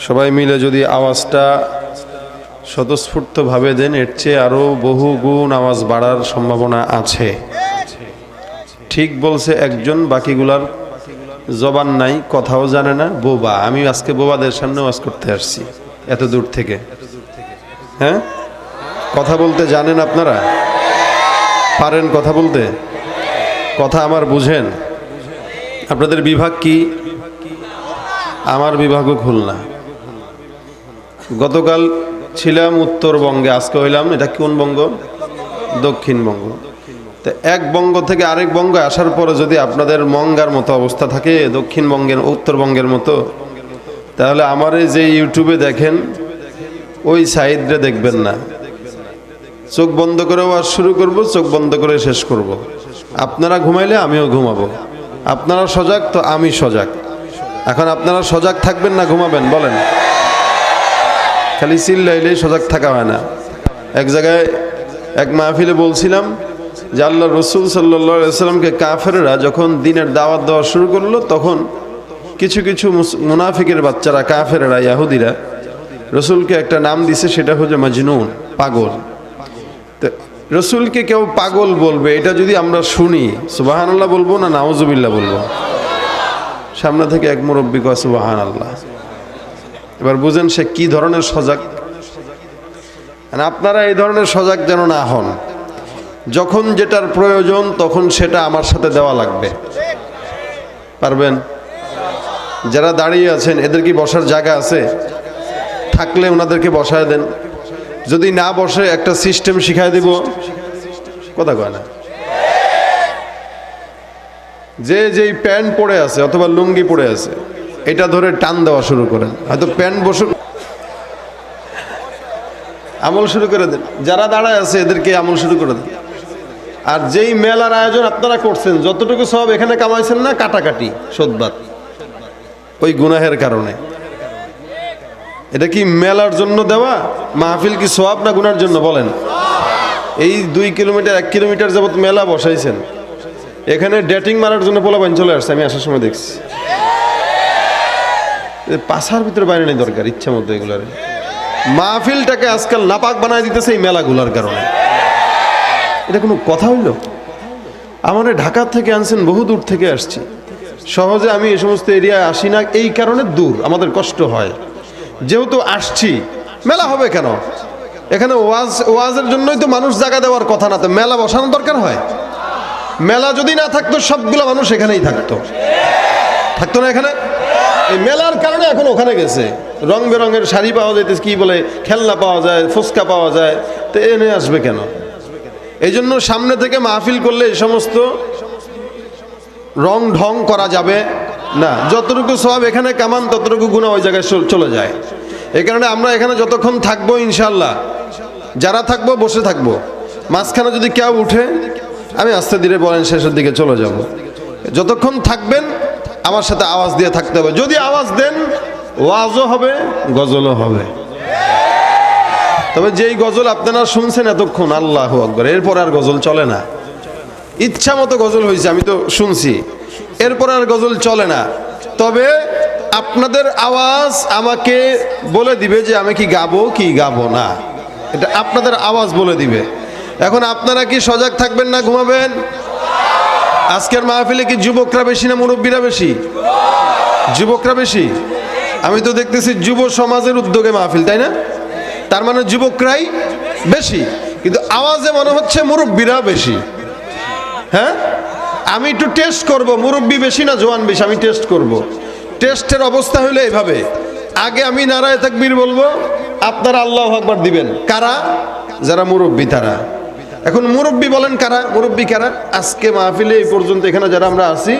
সবাই মিলে যদি আওয়াজটা স্বতঃস্ফূর্তভাবে দেন, এর চেয়ে আরও বহু গুণ আওয়াজ বাড়ার সম্ভাবনা আছে। ঠিক বলছে একজন, বাকিগুলার জবান নাই, কথাও জানে না, বোবা। আমি আজকে বোবাদের সামনে ওয়াজ করতে আসছি এত দূর থেকে। হ্যাঁ, কথা বলতে জানেন আপনারা? পারেন কথা বলতে? কথা আমার বুঝেন? আপনাদের বিভাগ কি? আমার বিভাগও খুলনা। গতকাল ছিলাম উত্তরবঙ্গে, আজকে হইলাম, এটা কোন বঙ্গ? দক্ষিণবঙ্গ। তো এক বঙ্গ থেকে আরেক বঙ্গে আসার পরে যদি আপনাদের মঙ্গার মতো অবস্থা থাকে, দক্ষিণবঙ্গের উত্তরবঙ্গের মতো, তাহলে আমার এই যে ইউটিউবে দেখেন ওই সাইডে দেখবেন না। চোখ বন্ধ করে ওয়াজ শুরু করব, চোখ বন্ধ করে শেষ করব। আপনারা ঘুমাইলে আমিও ঘুমাবো। আপনারা সজাগ তো আমি সজাগ। এখন আপনারা সজাগ থাকবেন না ঘুমাবেন বলেন? খালি চিল্লাইলেই সজাগ থাকা হয় না। এক জায়গায় এক মাহফিলে বলছিলাম যে আল্লাহ রসুল সাল্লাল্লাহু আলাইহি সাল্লামকে কাফেররা যখন দিনের দাওয়াত দেওয়া শুরু করলো, তখন কিছু কিছু মুনাফিকের বাচ্চারা, কাফেররা, ইহুদিরা রসুলকে একটা নাম দিছে, সেটা হচ্ছে মাজনুন, পাগল। তো রসুলকে কেউ পাগল বলবে, এটা যদি আমরা শুনি, সুবহানাল্লাহ বলবো না নাউজুবিল্লাহ বলবো? সামনে থেকে এক মুরব্বী কয় সুবহানাল্লাহ। এবার বুঝেন সে কি ধরনের সজাগ। আপনারা এই ধরনের সজাগ যেন না হন। যখন যেটার প্রয়োজন তখন সেটা আমার সাথে দেওয়া লাগবে। পারবেন? যারা দাঁড়িয়ে আছেন এদের কি বসার জায়গা আছে? থাকলে ওনাদেরকে বসায় দেন। যদি না বসে একটা সিস্টেম শিখাই দিব। কথা কয় না? যে যেই প্যান্ট পরে আছে অথবা লুঙ্গি পরে আছে, এটা ধরে টান দেওয়া শুরু করেন। হয়তো প্যান্ট বসুক, আমল শুরু করে দেন। যারা দাঁড়ায় আছে এদেরকে আমল শুরু করে দেন। আর যেই মেলার আয়োজন আপনারা করছেন, যতটুকু সব এখানে কামাইছেন না, কাটাকাটি শোধবাদ ওই গুনাহের কারণে। এটা কি মেলার জন্য দেওয়া মাহফিল? কি সওয়াব না গুনার জন্য বলেন? এই 2 কিলোমিটার 1 কিলোমিটার যাবত মেলা বসাইছেন, এখানে ডেটিং মারার জন্য পোলাপাইন চলে আসছে। আমি আসার সময় দেখছি। পাশার ভিতরে বাইরে নেই দরকার, ইচ্ছা মতো এগুলার মাহফিলটাকে আজকাল নাপাক বানায় দিতেছে এই মেলাগুলার কারণে। এটা কোনো কথা হইল? আমাদের ঢাকা থেকে আনছেন, বহু দূর থেকে আসছি। সহজে আমি এই সমস্ত এরিয়ায় আসি না, এই কারণে দূর, আমাদের কষ্ট হয়। যেহেতু আসছি, মেলা হবে কেন? এখানে ওয়াজের জন্যই তো মানুষ জায়গা দেওয়ার কথা না, তো মেলা বসানোর দরকার হয়? মেলা যদি না থাকতো সবগুলো মানুষ এখানেই থাকতো না এখানে? এই মেলার কারণে এখন ওখানে গেছে। রং বেরঙের শাড়ি পাওয়া যাইতেছে, কি বলে খেলনা পাওয়া যায়, ফুচকা পাওয়া যায়, তো এনে আসবে কেন? এই জন্য সামনে থেকে মাহফিল করলে এই সমস্ত রং ঢং করা যাবে না। যতটুকু সওয়াব এখানে কামান, ততটুকু গুনাহ ওই জায়গায় চলে যায়। এই কারণে আমরা এখানে যতক্ষণ থাকবো ইনশাল্লাহ, যারা থাকবো বসে থাকবো। মাঝখানে যদি কেউ উঠে, আমি আস্তে ধীরে বলেন শেষের দিকে চলে যাব। যতক্ষণ থাকবেন আমার সাথে আওয়াজ দিয়ে থাকতে হবে। যদি আওয়াজ দেন ওয়াজও হবে, গজলও হবে। তবে যেই গজল আপনারা শুনছেন এতক্ষণ, আল্লাহু আকবার, এরপর আর গজল চলে না। ইচ্ছা মতো গজল হয়েছে, আমি তো শুনছি, এরপর আর গজল চলে না। তবে আপনাদের আওয়াজ আমাকে বলে দিবে যে আমি কি গাবো কি গাবো না, এটা আপনাদের আওয়াজ বলে দিবে। এখন আপনারা কি সজাগ থাকবেন না ঘুমাবেন? আজকের মাহফিলে কি যুবকরা বেশি না মুরব্বীরা বেশি? যুবকরা বেশি। আমি তো দেখতেছি যুব সমাজের উদ্যোগে মাহফিল, তাই না? তার মানে যুবকরাই বেশি, কিন্তু আওয়াজে মনে হচ্ছে মুরব্বীরা বেশি। হ্যাঁ, আমি একটু টেস্ট করব, মুরব্বী বেশি না জওয়ান বেশি, আমি টেস্ট করব। টেস্টের অবস্থা হইলে এইভাবে, আগে আমি নারায়ে তাকবীর বলবো, আপনারা আল্লাহু আকবার দিবেন। কারা? যারা মুরব্বী তারা। এখন মুরব্বী বলেন কারা? মুরব্বী কারা? আজকে মাহফিলে এই পর্যন্ত এখানে যারা আমরা আছি,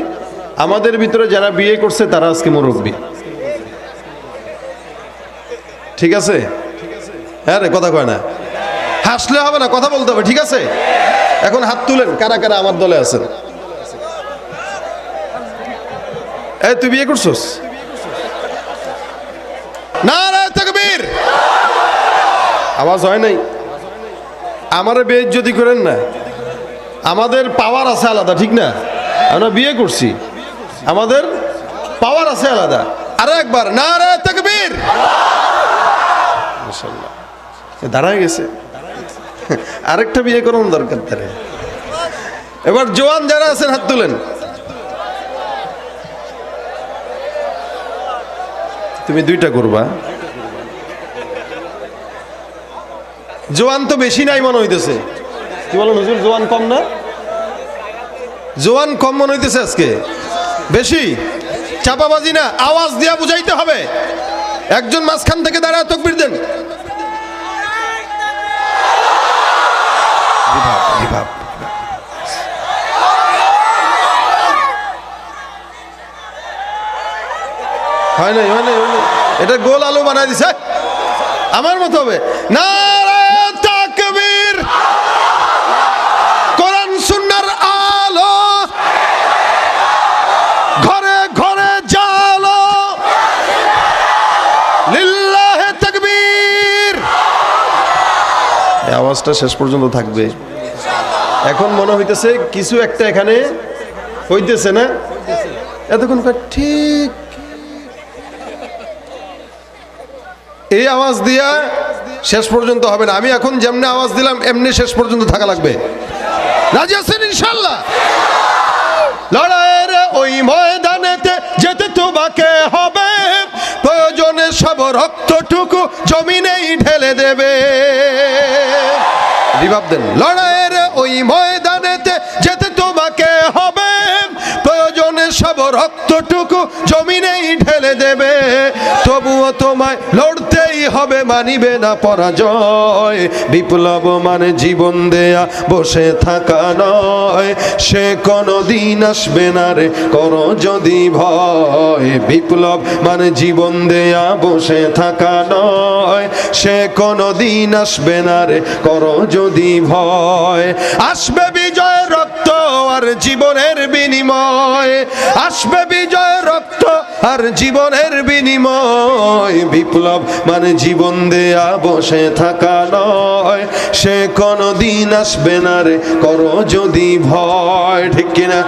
আমাদের ভিতরে যারা বিয়ে করছে তারা আজকে মুরব্বী। ঠিক আছে? হ্যাঁ রে, কথা কয় না, হাসলে হবে না, কথা বলতে হবে, ঠিক আছে? এখন হাত তুলেন কারা কারা আমার দলে আছেন। এই তুই বিয়ে করছস? নারায়ে তাকবীর। আওয়াজ হয় নাই? আমারে বেইজ্জতি করেন না, আমাদের পাওয়ার আছে আলাদা, ঠিক না? আমরা বিয়ে করছি, আমাদের পাওয়ার আছে আলাদা। আরে একবার নারায়ে তাকবীর। দাঁড়ায় গেছে, আরেকটা বিয়ে করানো দরকার তার। এবার জোয়ান যারা আছেন হাত তুলেন। তুমি দুইটা করবা। জোয়ান তো বেশি নাই মনে হইতেছে, কি বলেন হুজুর? জোয়ান কম না? জোয়ান কম মনে হইতেছে আজকে, বেশি। চাপাবাজি না, আওয়াজ দিয়া বুঝাইতে হবে। একজন মাঝখান থেকে দাঁড়ায় তাকবীর দেন। হয় নাই, হয় নাই, হয় নাই, এটা গোল আলু বানাই দিছে। আমার মতো হবে। নারে তাকবীর, কোরআন সুন্নাহর আলো ঘরে ঘরে জালো, লিল্লাহে তাকবীর। এই আওয়াজটা শেষ পর্যন্ত থাকবে। এখন মনে হইতেছে কিছু একটা এখানে হইতেছে না, এতক্ষণ ঠিক এই আওয়াজ দিয়া শেষ পর্যন্ত হবে না। আমি এখন যেমনি আওয়াজ দিলাম এমনি শেষ পর্যন্ত থাকা লাগবে। রাজি আছেন ইনশাআল্লাহ? লড়াইয়ের ওই ময়দানেতে যেতে তোমাকে হবে, প্রয়োজনে সব রক্তটুকু জমিনেই ঢেলে দেবে। রিভাব দেন। লড়াইয়ের ওই ময়দানেতে যেতে তোমাকে হবে, প্রয়োজনে সব রক্তটুকু জমিনেই ঢেলে দেবে। তবুও তোমায় লড়তেই হবে, মানিবে না পরাজয়। বিপ্লব মানে জীবন দেয়া, বসে থাকা নয়। সে কোনো দিন আসবে না রে, করো যদি ভয়। বিপ্লব মানে জীবন দেয়া, বসে থাকা নয়। সে কোনো দিন আসবে না রে, করো যদি ভয়। আসবে বিজয় রক্ত আর জীবনের বিনিময়, আসবে বিজয় রক্ত আর জীবনের বিনিময়। বিপ্লব মানে জীবন দেয়া, বসে থাকা নয়। সে কোনো দিন আসবে না রে, করো যদি ভয়। ঠিক কিনা?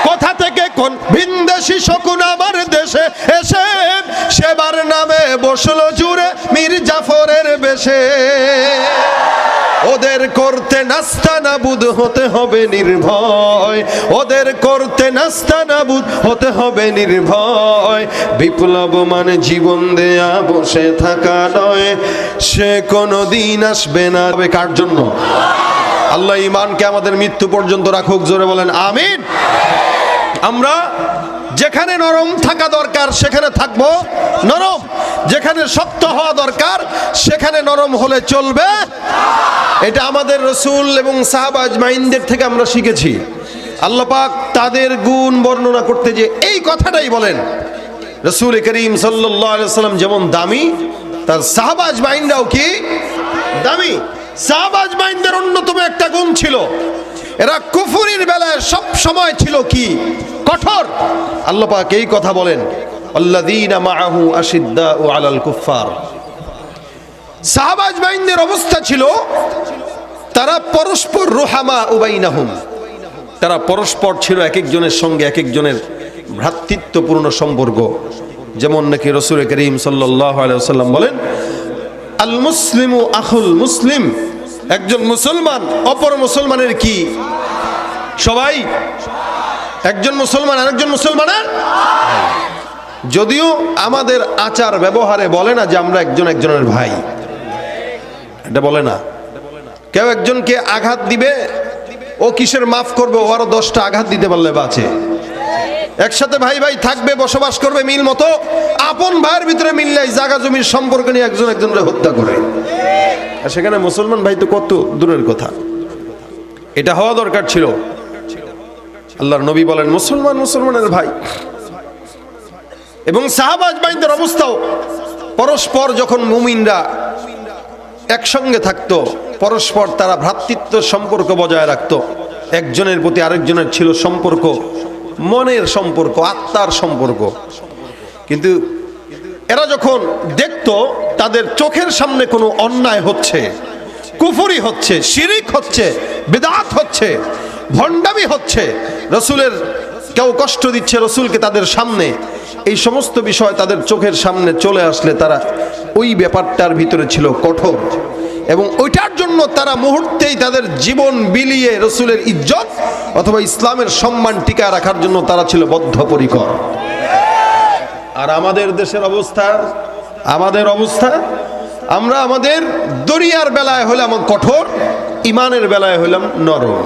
কোথা থেকে কোন ভিনদেশি শকুন আমার দেশে এসে সেবার নামে বসলো জুড়ে মীর জাফরের বেশে। ওদের করতে নাস্তানাবুদ হতে হবে নির্ভয়, ওদের করতে নাস্তানাবুদ হতে হবে নির্ভয়। বিপ্লব মানে জীবন দেয়া, বসে থাকা নয়। সে কোনো দিন আসবে না। তবে কার জন্য? আল্লাহ ঈমানকে আমাদের মৃত্যু পর্যন্ত রাখুক। জোরে বলেন আমিন। আমরা যেখানে নরম থাকা দরকার সেখানে থাকবো নরম, যেখানে শক্ত হওয়া দরকার সেখানে নরম হলে চলবে। এটা আমাদের রাসূল এবং সাহাবা আজমাইনদের থেকে আমরা শিখেছি। আল্লাহ পাক তাদের গুণ বর্ণনা করতে যে এই কথাটাই বলেন, রাসূল করিম সাল্লাল্লাহু আলাইহি ওয়াসাল্লাম যেমন দামি, তার সাহাবা আজমাইনরাও কি দামি। সাহাবা আজমাইনদের অন্যতম একটা গুণ ছিল, এরা কুফরির বেলায় সব সময় ছিল কি কঠোর। আল্লাহ পাক এই কথা বলেন, আল্লাযীনা মাআহু আশিদ্দাউ আলাল কুফফার। সাহাবা আজমাইনদের অবস্থা ছিল তারা পরস্পর রুহামা বাইনাহুম, তারা পরস্পর ছিল এক একজনের সঙ্গে এক একজনের ভ্রাতৃত্বপূর্ণ সম্পর্ক। যেমন নাকি রাসূল করিম সাল্লাল্লাহু আলাইহি ওয়াসাল্লাম বলেন, আল মুসলিমু আখুল মুসলিম। একজন মুসলমান অপর মুসলমানের কি সবাই? একজন মুসলমান আরেকজন মুসলমানের। যদিও আমাদের আচার ব্যবহারে বলে না যে আমরা একজন একজনের ভাই, এটা বলে না। কেউ একজনকে আঘাত দিবে, ও কিসের মাফ করবে? ও আরো 10টা আঘাত দিতে পারলে বাঁচে। একসাথে ভাই ভাই থাকবে, বসবাস করবে মিল মতো, আপন ভাইয়ের ভিতরে মিললে জায়গা জমির সম্পর্ক নিয়ে একজন একজনের হত্যা করে। আর সেখানে মুসলমান ভাই তো কত দূরের কথা। এটা হওয়া দরকার ছিল। আল্লাহর নবী বলেন মুসলমান মুসলমানের ভাই। এবং সাহাবা আজমাইনদের অবস্থাও পরস্পর যখন মুমিনরা একসঙ্গে থাকতো, পরস্পর তারা ভ্রাতৃত্ব সম্পর্ক বজায় রাখতো। একজনের প্রতি আরেকজনের ছিল সম্পর্ক মনের সম্পর্ক, আত্মার সম্পর্ক। কিন্তু এরা যখন দেখতো তাদের চোখের সামনে কোনো অন্যায় হচ্ছে, কুফরি হচ্ছে, শিরিক হচ্ছে, বিদআত হচ্ছে, ভণ্ডামি হচ্ছে, রাসূলের কেউ কষ্ট দিচ্ছে রাসূলকে তাদের সামনে, এই সমস্ত বিষয় তাদের চোখের সামনে চলে আসলে তারা ওই ব্যাপারটার ভিতরে ছিল কঠোর, এবং ওইটার জন্য তারা মুহূর্তেই তাদের জীবন বিলিয়ে রসুলের ইজ্জত অথবা ইসলামের সম্মান টিকায় রাখার জন্য তারা ছিল বদ্ধপরিকর। আর আমাদের দেশের অবস্থা, আমরা আমাদের দরিয়ার বেলায় হলাম কঠোর, ইমানের বেলায় হলাম নরম।